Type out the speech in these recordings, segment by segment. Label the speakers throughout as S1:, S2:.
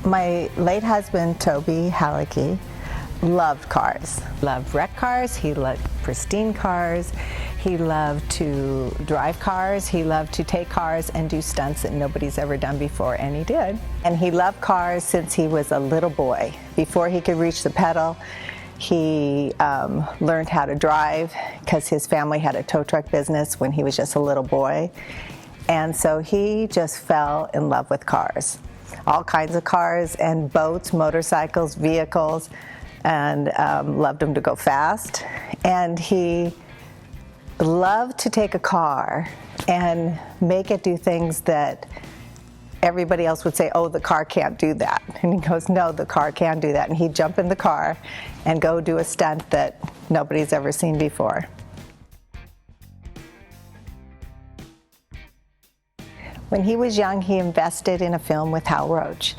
S1: My late husband, Toby Halicki, loved cars. Loved wrecked cars, he loved pristine cars, he loved to drive cars, he loved to take cars and do stunts that nobody's ever done before, and he did. And he loved cars since he was a little boy. Before he could reach the pedal, he learned how to drive because his family had a tow truck business when he was just a little boy. And so he just fell in love with cars. All kinds of cars and boats, motorcycles, vehicles, and loved them to go fast. And he loved to take a car and make it do things that everybody else would say, oh, the car can't do that. And he goes, no, the car can do that. And he'd jump in the car and go do a stunt that nobody's ever seen before. When he was young, he invested in a film with Hal Roach.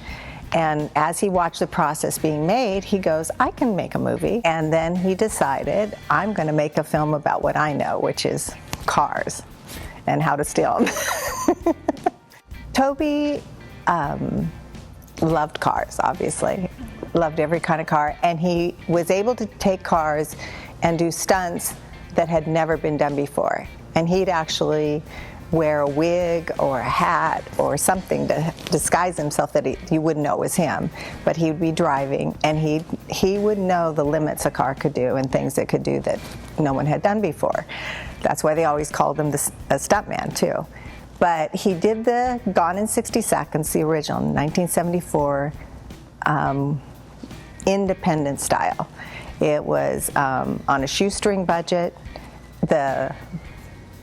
S1: And as he watched the process being made, he goes, I can make a movie. And then he decided, I'm going to make a film about what I know, which is cars and how to steal them. Toby loved cars, obviously, loved every kind of car, and he was able to take cars and do stunts that had never been done before. And he'd actually wear a wig or a hat or something to disguise himself that you wouldn't know it was him, but he would be driving and he would know the limits a car could do and things it could do that no one had done before. That's why they always called him a stuntman too. But he did the Gone in 60 Seconds, the original, 1974, independent style. It was on a shoestring budget. The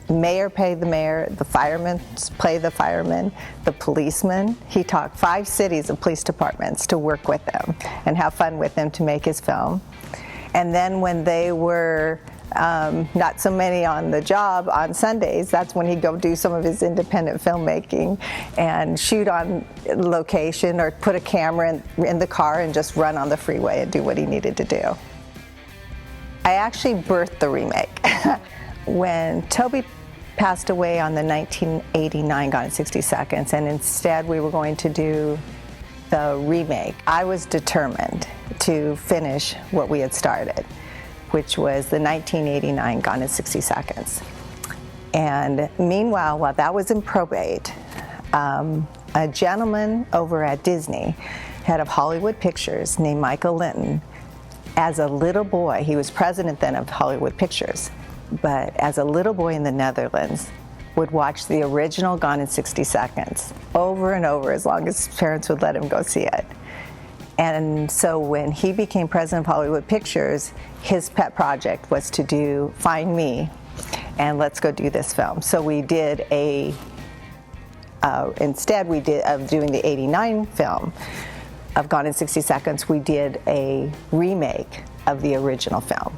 S1: mayor paid the mayor, the firemen pay the firemen, the policemen. He talked 5 cities of police departments to work with them and have fun with them to make his film. And then when they were not so many on the job on Sundays, that's when he'd go do some of his independent filmmaking and shoot on location or put a camera in the car and just run on the freeway and do what he needed to do. I actually birthed the remake. When Toby passed away on the 1989 Gone in 60 Seconds, and instead we were going to do the remake, I was determined to finish what we had started, which was the 1989 Gone in 60 Seconds. And meanwhile, while that was in probate, a gentleman over at Disney, head of Hollywood Pictures, named Michael Linton, as a little boy, he was president then of Hollywood Pictures, but as a little boy in the Netherlands, would watch the original Gone in 60 Seconds over and over as long as his parents would let him go see it. And so when he became president of Hollywood Pictures, his pet project was to find me and let's go do this film. So we did instead of doing the 89 film of Gone in 60 Seconds, we did a remake of the original film.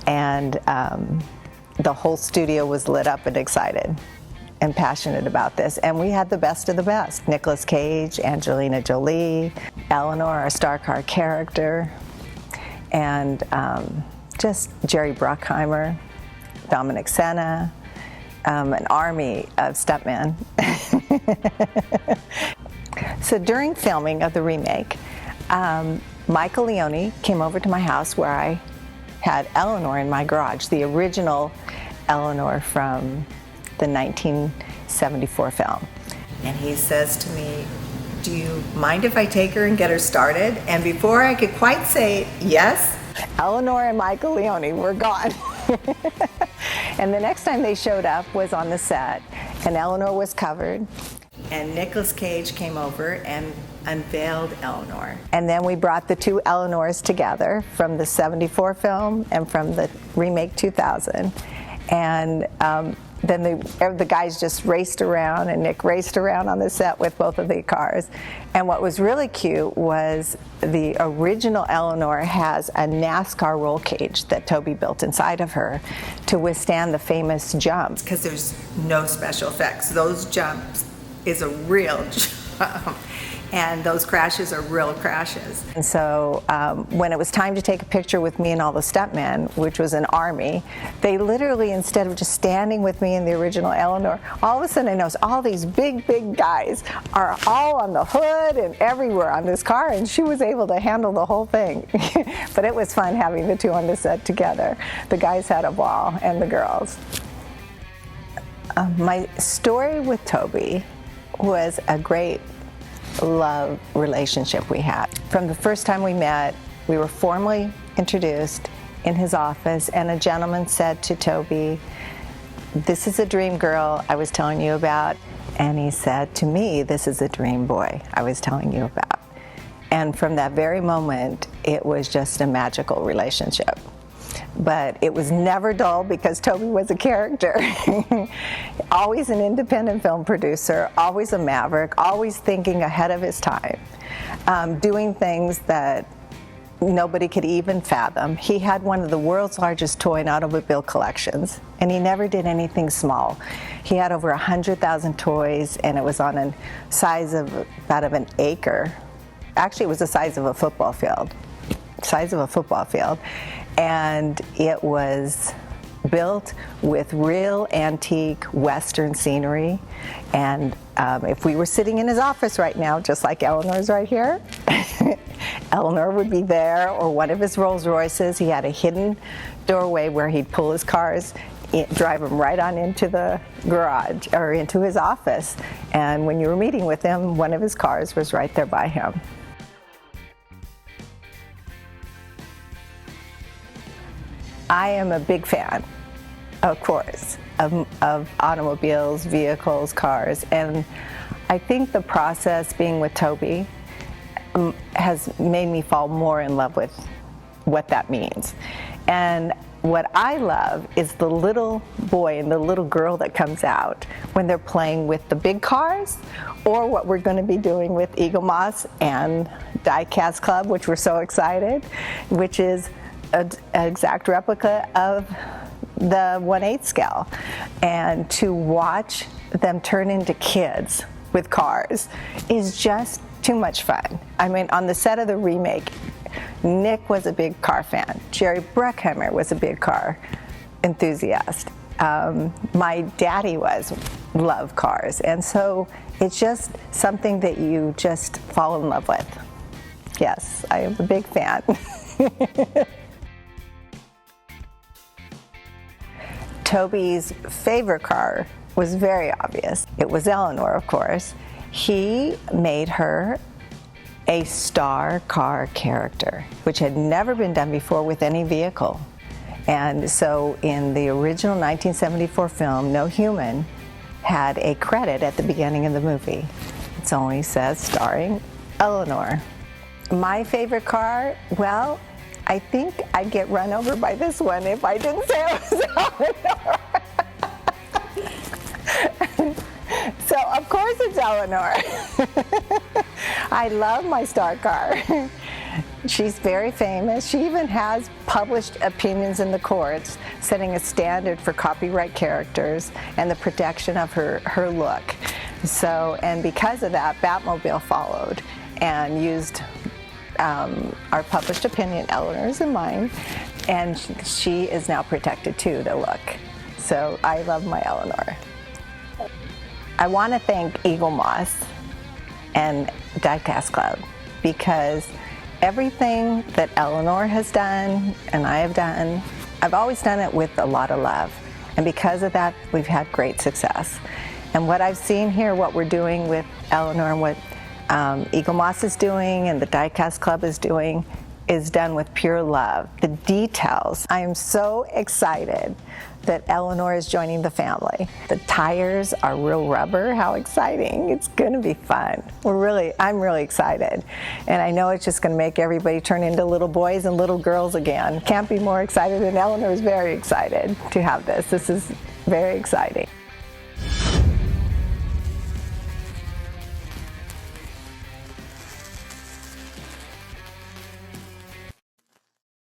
S1: And the whole studio was lit up and excited and passionate about this. And we had the best of the best. Nicolas Cage, Angelina Jolie, Eleanor, our star car character, and just Jerry Bruckheimer, Dominic Sena, an army of stuntmen. So during filming of the remake, Michael Leone came over to my house where I had Eleanor in my garage, the original Eleanor from the 1974 film. And he says to me, do you mind if I take her and get her started? And before I could quite say yes, Eleanor and Michael Leone were gone. And the next time they showed up was on the set, and Eleanor was covered. And Nicolas Cage came over and unveiled Eleanor. And then we brought the 2 Eleanors together from the 74 film and from the remake 2000. And then the guys just raced around, and Nick raced around on the set with both of the cars. And what was really cute was the original Eleanor has a NASCAR roll cage that Toby built inside of her to withstand the famous jumps. Because there's no special effects. Those jumps is a real jump.
S2: and those crashes are real crashes.
S1: And so when it was time to take a picture with me and all the stuntmen, which was an army, they literally, instead of just standing with me in the original Eleanor, all of a sudden I noticed all these big guys are all on the hood and everywhere on this car, and she was able to handle the whole thing. But it was fun having the two on the set together. The guys had a ball, and the girls. My story with Toby was a great love relationship we had. From the first time we met, we were formally introduced in his office, and a gentleman said to Toby, "This is a dream girl I was telling you about." And he said to me, "This is a dream boy I was telling you about." And from that very moment, it was just a magical relationship. But it was never dull because Toby was a character. Always an independent film producer, always a maverick, always thinking ahead of his time, doing things that nobody could even fathom. He had one of the world's largest toy and automobile collections, and he never did anything small. He had over 100,000 toys, and it was on a size of about an acre. Actually, it was the size of a football field. And it was built with real antique Western scenery. And if we were sitting in his office right now, just like Eleanor's right here, Eleanor would be there, or one of his Rolls Royces. He had a hidden doorway where he'd pull his cars, drive them right on into the garage or into his office. And when you were meeting with him, one of his cars was right there by him. I am a big fan, of course, of automobiles, vehicles, cars, and I think the process being with Toby has made me fall more in love with what that means. And what I love is the little boy and the little girl that comes out when they're playing with the big cars, or what we're going to be doing with Eagle Moss and Die-Cast Club, which we're so excited, which is an exact replica of the 1/8 scale. And to watch them turn into kids with cars is just too much fun. I mean, on the set of the remake, Nick was a big car fan. Jerry Bruckheimer was a big car enthusiast. My daddy loved cars. And so it's just something that you just fall in love with. Yes, I am a big fan. Toby's favorite car was very obvious. It was Eleanor, of course. He made her a star car character, which had never been done before with any vehicle. And so in the original 1974 film, no human had a credit at the beginning of the movie. It only says starring Eleanor. My favorite car, well, I think I'd get run over by this one if I didn't say it was Eleanor. So, of course it's Eleanor. I love my star car. She's very famous. She even has published opinions in the courts, setting a standard for copyright characters and the protection of her look. So, and because of that, Batmobile followed and used our published opinion, Eleanor's and mine, and she is now protected too, the look. So I love my Eleanor. I want to thank Eagle Moss and Die-Cast Club, because everything that Eleanor has done and I have done, I've always done it with a lot of love. And because of that, we've had great success. And what I've seen here, what we're doing with Eleanor and what Eagle Moss is doing and the Die-Cast Club is doing is done with pure love. The details. I am so excited that Eleanor is joining the family. The tires are real rubber. How exciting. It's going to be fun. I'm really excited. And I know it's just going to make everybody turn into little boys and little girls again. Can't be more excited, and Eleanor is very excited to have this. This is very exciting.